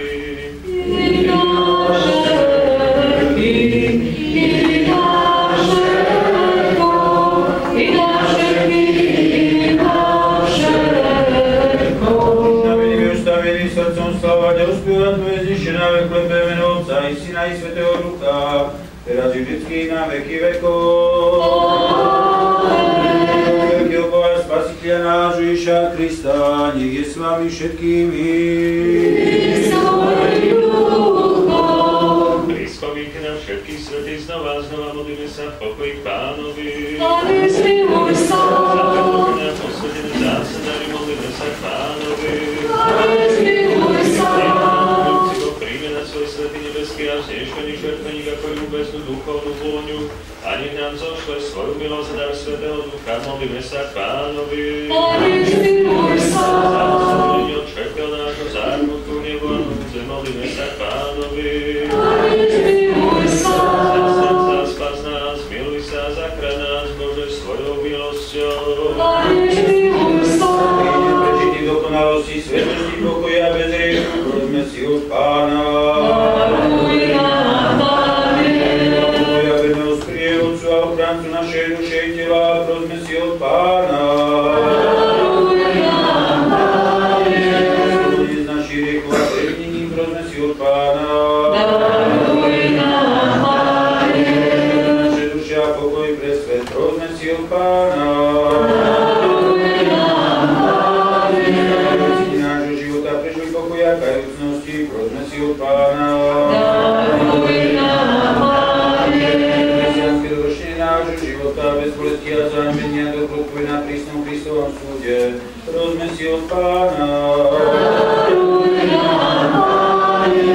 Srdcom slávať a uspievať Tvoje znišené na vek lepé meno Otca i Syna i Svätého Ducha, teraz i vždycky na veky vekov. Veľkého Boha Spasiteľa nášho Ježiša Krista, nech je s vami všetkými. Blízko víky na všetkých svätých znova modlíme sa v pokoji Pánovi. Pane, zmiluj sa. Za predĺžené a posvedené zásadári modlíme sa Pánovi. Pane, zmiluj sa. Príjme na svoj svätý nebeský a vznešený žertveník ako ľúbeznú duchovnú vôňu a nech nám zošle svoju milosť a dar Svätého Ducha. Modlíme sa Pánovi. Pane, zmiluj sa. Za osvobodenie od všetkého nášho zármutku, nebu a núdze modlíme sa k Pánovi. Pane, zmiluj sa. Zastať sa, spas nás, miluj sa, zachraň nás, Bože, svojou milosťou. Pane, zmiluj sa. Príde prečitý dokonalosti, svetosti, pokoja, bez riechu, prosme si od Pána. Daruj nám, Pane. Pokoja, verného sprievodcu a ochráncu našej duše i tela, prosme si od Pána. Daruj nám, Pane. Slobodne z našich riekov a previnení, prosme si od Pána. Daruj nám, Pane. Naše duše a pokoj pre svet, prosme si od Pána. Daruj nám, Pane. Cíti nášho života, prežuj pokoja, kajúcnosti, prosme si od Pána. Daruj nám, Pane. Kresťanské dovršenie nášho života, bez bolesti a zámenia, dobro Tvoj na prísnom Kristovom súde, prosme si od Pána. Daruj nám, Pane.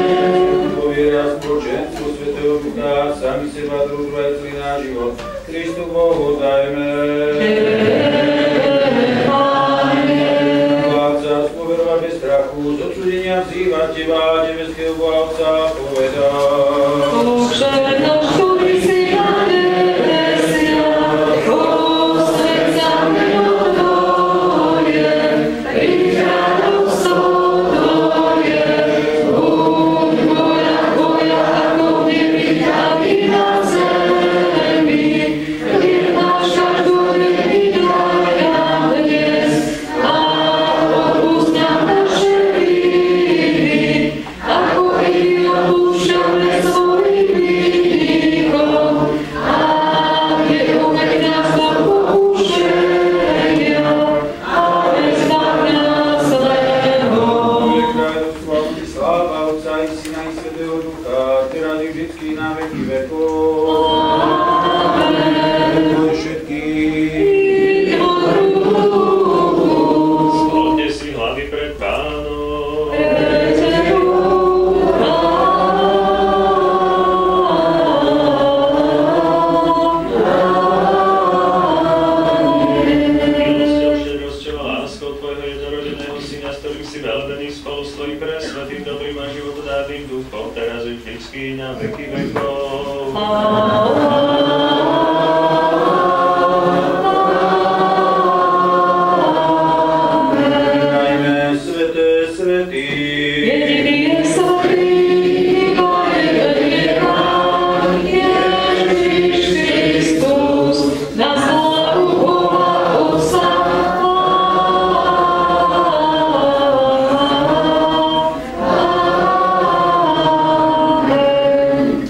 Poviera spoločenstvo Svätého Ducha, sami seba, druhu aj celý náš život, Kristu Bohu dajme. Vládca, z poverova bez strachu, z odsúdenia vzýva Teba, nebeského Boha Otca, povedá. Bože náš, ktorý si na nebesiach, posväť meno Tvoje, príď kráľovstvo Tvoje, buď Tvoja ako v nebi, tak i na zemi. Chlieb náš každodenný daj nám dnes a odpusť nám naše viny, ako i odpúšťame svojim vinníkom. A neuveď nás do pokušenia, ale zbav nás zlého. Tvoje kráľovstvo, a bude sláva Otca i Syna i Svätého Ducha, teraz i vždycky na veky vekov. Tvoje všetkých. Skloňte si hlavy pred Pánom. Milosťou, štedrosťou a láskou Tvojho jednorodeného Syna, s ktorým si velebený spolu s Tvojím presvätým, dobrým a životodárnym duchom, teraz i vždycky na veky vekov. Najmä Sväté Svätý. Jediný je svätý, Pane vediera, Ježiš Kristus, na slávu Boha Otca. Amen.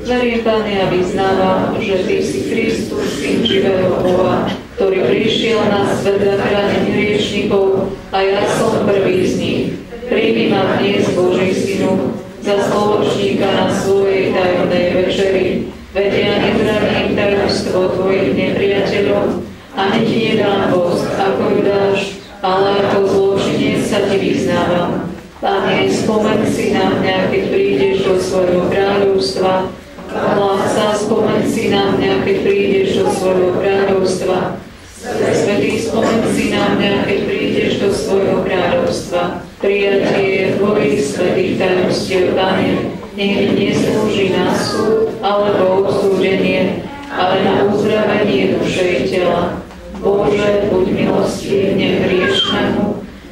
Verím, Pane, a vyznávam, že Ty si Kristus, Syn živého Boha, ktorý prišiel na svet zachrániť hriešnikov, a ja som prvý z nich. Príjmi ma dnes, Boží Synu, za spoločníka na svojej tajomnej večeri, veď ja nezraním tajomstvo Tvojich nepriateľov a nech Ti nedám post, ako ju dáš, ale ako zločinec sa Ti vyznávam. Pane, spomeň si na mňa, keď prídeš do svojho kráľovstva. Vládca, spomeň si na mňa, keď prídeš do svojho kráľovstva. Svätý, spomeň si na mňa, keď prídeš do svojho kráľovstva. Prijatie Tvojich svätých tajomstiev, Pane, nech mi neslúži na súd alebo odsúdenie, ale na uzdravenie duše i tela. Bože, buď milostivne hriešnemu.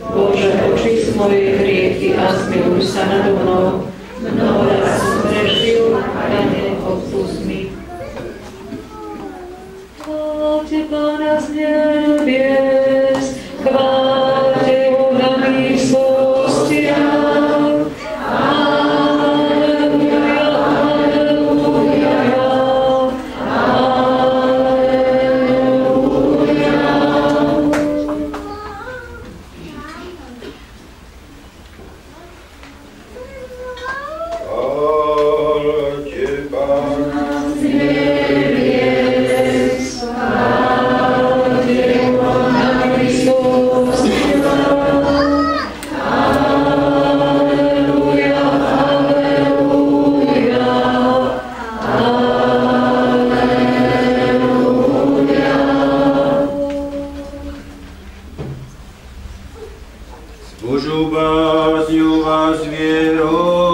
Bože, očist moje hriechy a zmiluj sa nado mnou. Mnoho raz som prežil, Pane, odpusť mi. Chváľte Pána z nebies, chváľte ho na výsostiach. Halleluja, halleluja, halleluja. Chváľte Pána. S Božou bázňou vás vierou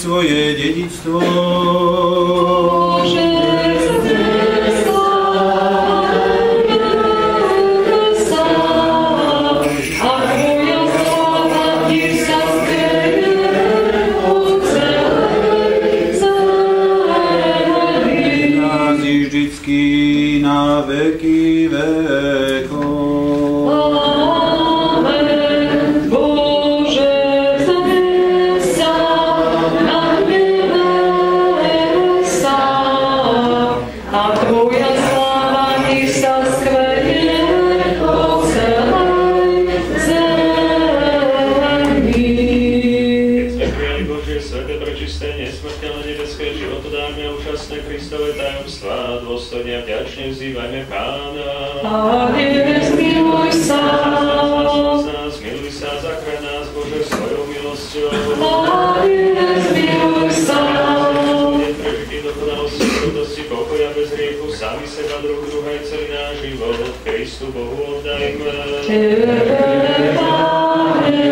svoje dedičstvo. Na veky vekov. Amen. Bože, znesa na nebesa, a Tvoja sláva nech sa skvenie po celej zemi. Keď sme prijali Božie sveté, prečisté, nesmrteľné, nebeské, životodárne a účastné Kristové tajomstvá, dôstojne a vďačne vzývajme Pána. Pane, zmiluj sa. Zmiluj sa, zachraň nás, Bože, svojou milosťou. Pane, zmiluj sa. Deň prežitý dokonalosti, krutosti, pokoja bez hriechu, sami seba, druha i celý náš život, Kristu Bohu oddajme. Tebe, Pane.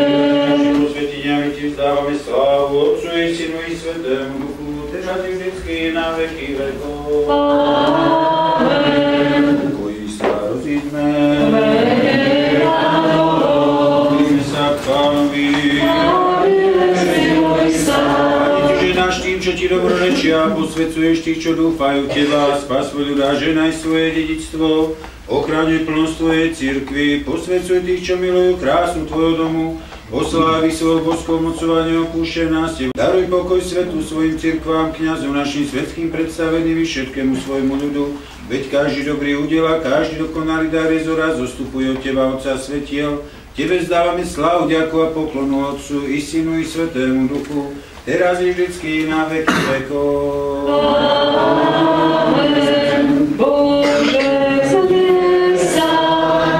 Našim posveteniami Ti vzdávame slávu Otcu i Synu i Svätému Duchu, teraz i vždycky na veky vekov. Amen. Pokoji sa rozíďme. Modlíme sa k Pánovi. Pane, zmiluj sa. Pane, Ty ženáš tým, čo Ti dobrorečia, posvedzuješ tých, čo dúfajú Teba, spás svoj ľud a ženaj svoje dedičstvo, ochraňuj plnosť Tvojej cirkvi, posvedzuj tých, čo milujú krásu Tvojho domu, oslávi svojou boskou mocou a neopúšťaj nás Teba. Daruj pokoj svetu svojim cirkvám, kňazom, našim svetským predstaveným i všetkému svojmu ľudu, veď každý dobrý údel a každý dokonalý dar je zora, zostupuje od Teba, Otca svetiel. Tebe vzdávame slávu, ďaku a poklonu Otcu i Synu i Svätému Duchu, teraz i vždycky na veky vekov. Amen. Bože, znesa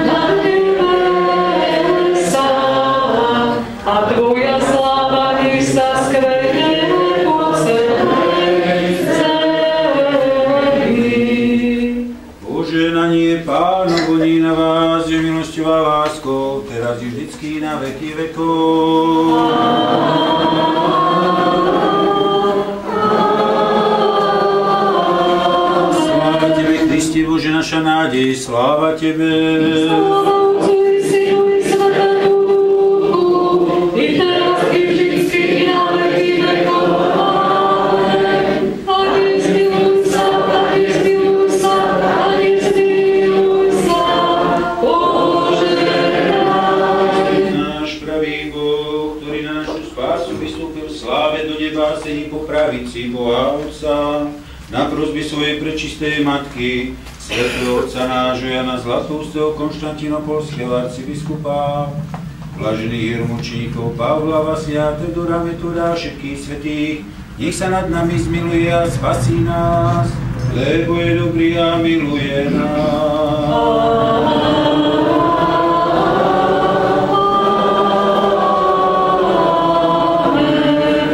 na nebesa, a Tvoja sláva nech sa skvenie po celej zemi. Požehnanie Pánovo ní na vás je milosťou a láskou, teraz i vždycky na veky vekov. Sláva Tebe, Kriste, Bože, naša nádej, sláva Tebe. Sláva Otcu i Synu i Svätému Duchu, i teraz i vždycky i na veky vekov. Amen. Pane, zmiluj sa, Pane, zmiluj sa, Pane, zmiluj sa, Bože náš. Náš pravý Boh, ktorý na našu spásu vystúpil v sláve do neba, sedí po pravici Boha Otca, na prosby svojej prečistej matky, svätého otca nášho Jana Zlatoustého Konštantínopolského arcibiskupa, blažených hieromučeníkov Pavla, Vasilia, Teodora, Metoda a všetkých svätých, nech sa nad nami zmiluje a spasí nás, lebo je dobrý a miluje nás.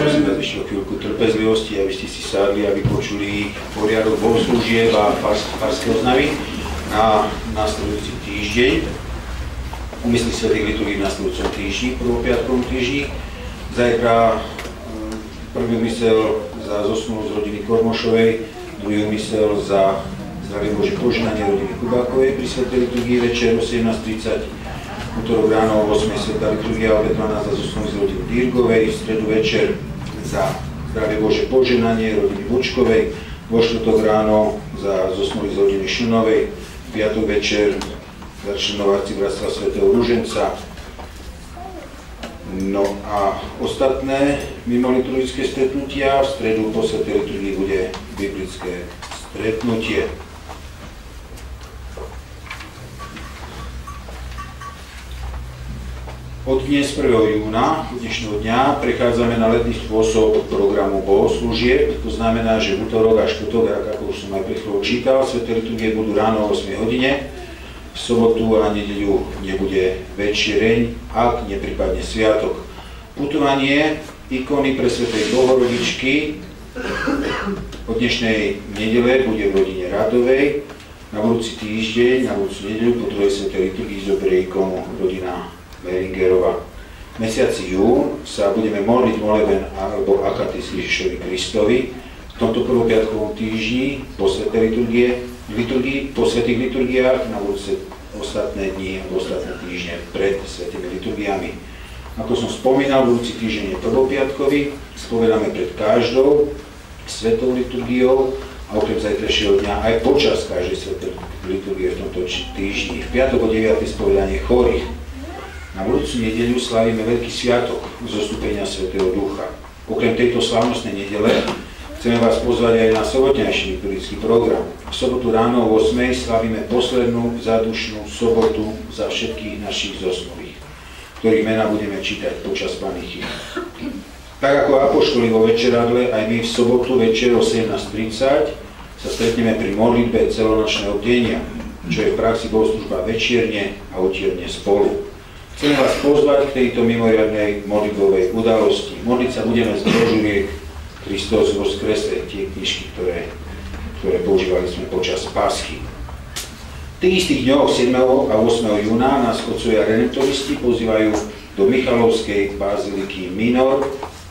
Prosím vás ešte o chvíľku trpezlivosti, aby ste si sadli a vypočuli poriadok bohoslúžieb a farské oznavy na nasledujúci týždeň. Úmysly svätých liturgií v nasledujúcom týždni, prvopiatkovom týždni. Zajtra prvý úmysel za zosnulú z rodiny Kormošovej, druhý úmysel za zdravie Bože požehnanie rodiny Kubákovej pri svätej liturgii večer o 17:30, útorok ráno o 8:00 svätá liturgia, o 12:00 za zosnulú z rodiny Dírgovej, v stredu večer za zdravie Bože požehnanie rodiny Vučkovej, vo štvrtok ráno za zosnulú z rodiny Šunovej, v piatok večer za členov arcibratstva svätého Ruženca. No a ostatné mimo liturgické stretnutia, v stredu po svätej liturgii bude biblické stretnutie. Od dnes 1. júna, dnešného dňa, prechádzame na letný spôsob programu bohoslúžieb. To znamená, že v utorok a štvrtok, ako už som aj pred chvíľou čítal, sväté liturgie budú ráno o 8 hodine. V sobotu a nedeľu nebude večereň, ak neprípadne sviatok. Putovanie ikony presvätej Bohorodičky od dnešnej nedele bude v rodine Radovej. Na budúci týždeň, na budúcu nedeľu po druhej svätej liturgii zoberie ikonu rodina Meringerova. mesiaci jún sa budeme modliť moleben alebo akatis Ježišovi Kristovi. V tomto prvopiatkovom týždni po svätej liturgii, po svätých liturgiách, na budúce ostatné dni a ostatné týždne pred svätými liturgiami. Ako som spomínal, budúci týždeň je prvopiatkový, spovedáme pred každou svetou liturgiou a okrem zajtrajšieho dňa aj počas každej svätej liturgie v tomto týždni. V piatok o 9. spovedanie chorých. Na budúcu nedeľu slávime veľký sviatok zostúpenia Svätého Ducha. Okrem tejto slávnostnej nedele chceme vás pozvať aj na sobotnejší liturgický program. V sobotu ráno o 8. slávime poslednú zádušnú sobotu za všetkých našich zosnulých, ktorých mená budeme čítať počas panichy. Tak ako apoštoli vo večeradle, aj my v sobotu večer o 17:30 sa stretneme pri modlitbe celonočného bdenia, čo je v praxi bohoslužba večierne a utierne spolu. Chcem vás pozvať k tejto mimoriadnej modlitbovej udalosti. Modliť sa budeme z brožúriek Kristus voskrese, tie knižky, ktoré používali sme počas Paschy. V tých istých dňoch 7. a 8. júna nás otcovia redemptoristi pozývajú do Michalovskej baziliky Minor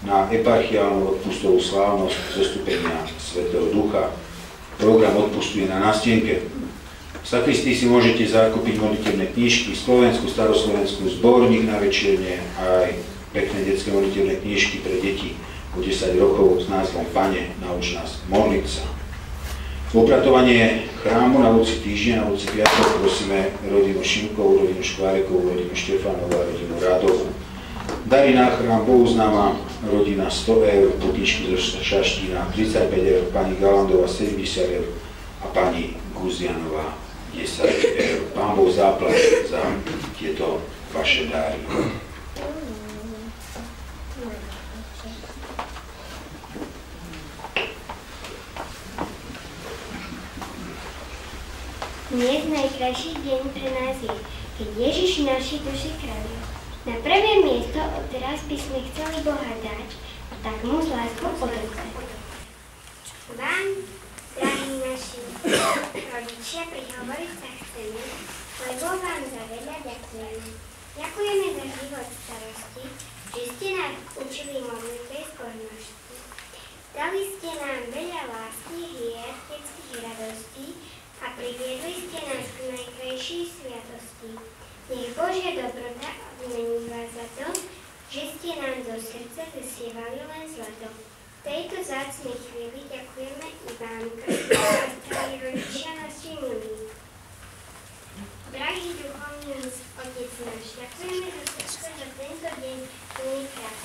na eparchiálnu odpustovú slávnosť zostúpenia Svätého Ducha. Program odpustu je na nástienke. V sakristii si môžete zakúpiť modlitebné knižky, slovenskú, staroslovenskú, zborník na večerne a aj pekné detské modlitebné knižky pre deti o 10 rokov s názvom Pane, nauč nás modliť sa. Upratovanie chrámu na budúci týždeň, na budúci piatok prosíme rodinu Šimkovú, rodinu Škvárekovú, rodinu Štefánovú a rodinu Rádovú. Dary na chrám Bohuznáma, rodina 100 eur, putničky zo Šaštína 35 eur, pani Galandová 70 eur a pani Guzianová 10 eur. Pán Boh zaplať za tieto vaše dary. Dnes najkrajší deň pre nás je, keď Ježiš naši duši kráľuje. Na prvé miesto odteraz by sme chceli Boha dať, tak mu s láskou odovzdať. Vám, drahí naši rodičia, prihovoriť sa chceme, lebo vám za veľa ďakujeme. Ďakujeme za život starosti, že ste nás učili modlitbe skôrnosti. Dali ste nám veľa lásky, hier, detských radostí, a priviedli ste nás k najkrajšej sviatosti. Nech Božia dobrota odmení vás za to, že ste nám do srdca zasievali len zlato. V tejto vzácnej chvíli ďakujeme i vám, krstní starí rodičia naši milí. Drahý duchovný otec náš, ďakujeme za srdce za tento deň plný krás.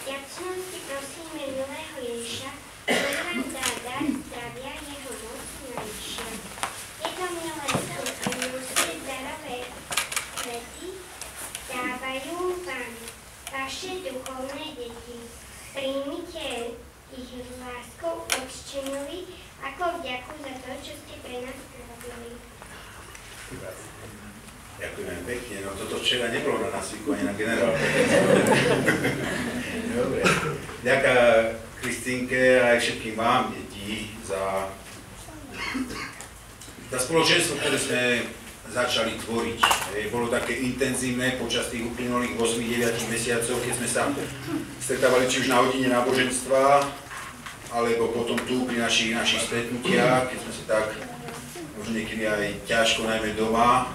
Vďačnosti prosíme milého Ježiša, ktorý nám dá dar zdravia jeho moc najvyššia. Je to milé milosť darové veci, dávajú vám vaše duchovné deti. Príjmite ich s láskou odčinili ako vďaku za to, čo ste pre nás urobili. Ďakujem pekne, no toto včera nebolo na násviku ani na generálke. Dobre. Ďakujem Kristínke a aj všetkým vám, deti, za spoločenstvo, ktoré sme začali tvoriť. Bolo také intenzívne počas tých uplynulých 8-9 mesiacov, keď sme sa stretávali či už na hodine náboženstva, alebo potom tu pri našich stretnutiach, keď sme sa tak možno niekedy aj ťažko, najmä doma,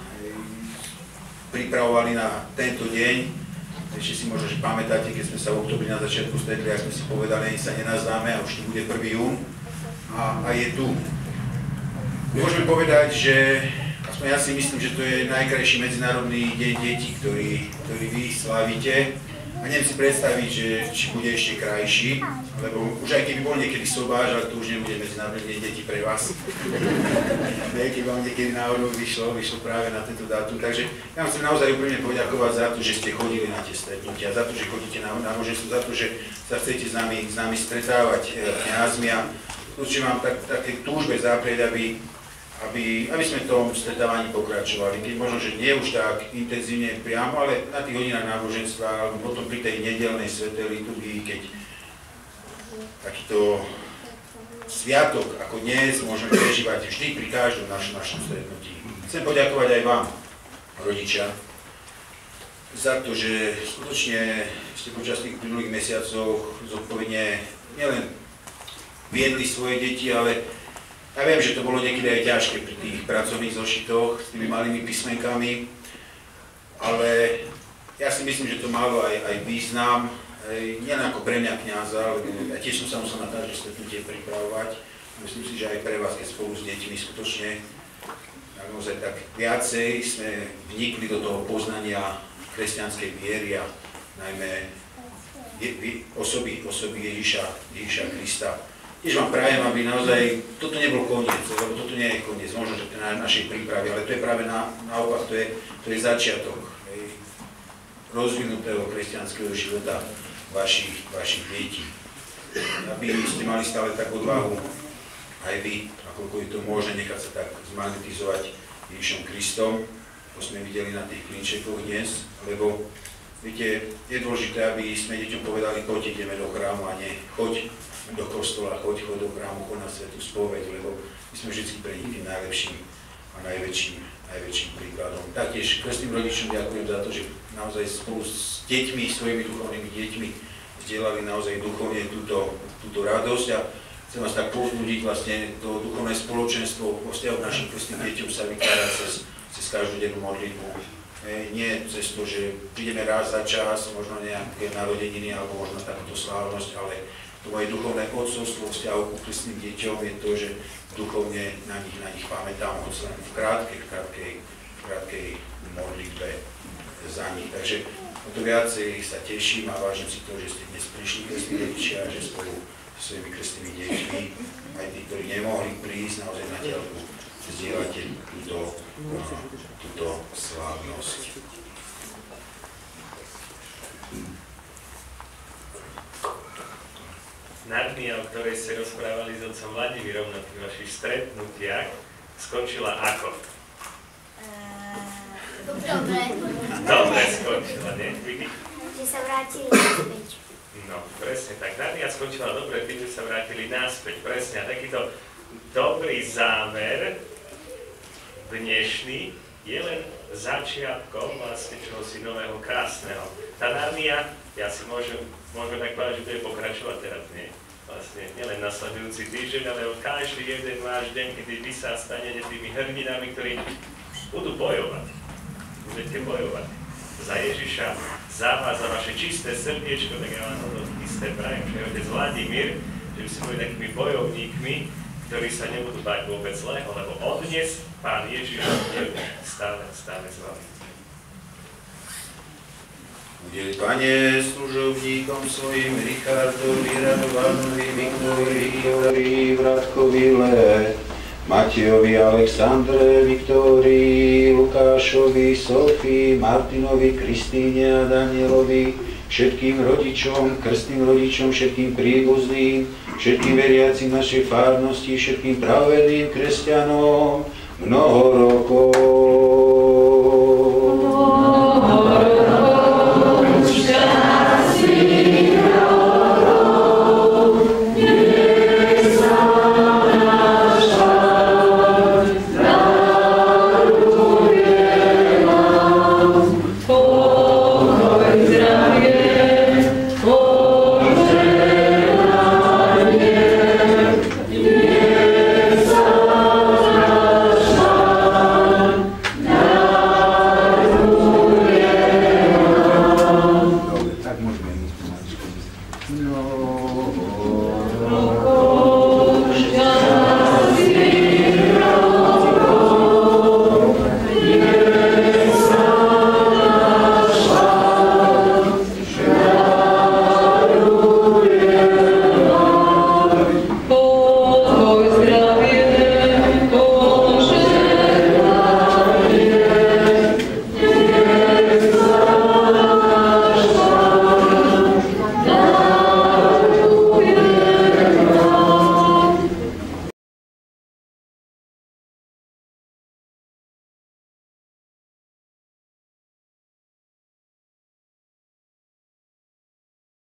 pripravovali na tento deň. Ešte si možno, že pamätáte, keď sme sa v októbri na začiatku stretli, ak sme si povedali, ani sa nenaznáme a už tu bude 1. jún a je tu. Môžeme povedať, že aspoň ja si myslím, že to je najkrajší medzinárodný deň detí, ktorý vy slávite. A neviem si predstaviť, že či bude ešte krajší, lebo už aj keby bol niekedy sobáš, ale to už nebude medzinárodný deň detí pre vás. Keď vám niekedy náhodou vyšlo práve na tento dátum. Takže ja vám chcem naozaj úprimne poďakovať za to, že ste chodili na tie stretnutia, za to, že chodíte na náboženstvo, za to, že sa chcete s nami stretávať kňazmi a určite mám také túžbe zaprieť, aby sme v tom stretávaní pokračovali. Keď možno, že nie už tak intenzívne priamo, ale na tých hodinách náboženstva, alebo potom pri tej nedeľnej svätej liturgii, keď takýto sviatok ako dnes môžeme prežívať vždy pri každom našom stretnutí. Chcem poďakovať aj vám, rodičia, za to, že skutočne ste počas tých minulých mesiacov zodpovedne nielen viedli svoje deti, ale ja viem, že to bolo niekedy aj ťažké pri tých pracovných zošitoch s tými malými písmenkami, ale ja si myslím, že to malo aj význam, nielen ako pre mňa kňaza, ale ja tiež som sa musel na každé stretnutie pripravovať. Myslím si, že aj pre vás, keď spolu s deťmi skutočne naozaj tak viacej sme vnikli do toho poznania kresťanskej viery a najmä osoby Ježiša Krista. Tiež vám prajem, aby naozaj toto nebol koniec, lebo toto nie je koniec, možno, že to je na našej príprave, ale to je práve naopak, to je začiatok rozvinutého kresťanského života vašich detí. Aby ste mali stále tak odvahu, aj vy, nakoľko je to môže nechať sa tak zmagnetizovať Ježišom Kristom, to sme videli na tých klinčekoch dnes, lebo viete, je dôležité, aby sme deťom povedali, poď ideme do chrámu a nie choď do kostola, choď do chrámu, choď na svätú spoveď, lebo my sme vždy pre nich tým najlepším a najväčším príkladom. Taktiež krstným rodičom ďakujem za to, že naozaj spolu s deťmi, svojimi duchovnými deťmi zdieľali naozaj duchovne túto radosť a chcem vás tak povzbudiť vlastne to duchovné spoločenstvo vo vzťahu k našim krstným deťom sa vytvára cez každodennú modlitbu. Nie cez to, že prídeme raz za čas, možno nejaké narodeniny alebo možno takúto slávnosť, ale to moje duchovné otcovstvo vzťahu ku krstným deťom je to, že duchovne na nich pamätám, hoď len v krátkej modlitbe za nich. Takže o to viacej sa teším a vážim si to, že ste dnes prišli krstní rodičia, že spolu s svojimi krstnými deťmi, aj tí, ktorí nemohli prísť, naozaj na diaľku zdieľate túto slávnosť. Narnia, o ktorej ste rozprávali s otcom Vladimírom na tých vašich stretnutiach, skončila ako? Dobre skončila, nie? Že sa vrátili naspäť. No, presne tak. Narnia skončila dobre, tým, že sa vrátili naspäť. Presne. A takýto dobrý zámer dnešný je len začiatkom vlastne čohosi nového, krásneho. Tá Narnia, ja si môžem tak povedať, že to je pokračovať teraz, nie? Vlastne nielen nasledujúci týždeň, ale každý jeden váš deň, kedy vy sa stanete tými hrdinami, ktorí budú bojovať. Budete bojovať za Ježiša, za vás, za vaše čisté srdiečko, tak ja vám to isté prajem, že otec Vladimír, že by ste boli takými bojovníkmi, ktorí sa nebudú báť vôbec zlého, lebo odnes Pán Ježiš je stále s vami. Udel, Pane, služobníkom svojim Richardovi, Radovanovi, Viktórii, Vratkovi, Matejovi, Alexandre, Viktórii, Lukášovi, Sofii, Martinovi, Kristíne a Danielovi, všetkým rodičom, krstným rodičom, všetkým príbuzným, všetkým veriacim našej farnosti, všetkým praverným kresťanom, mnoho rokov.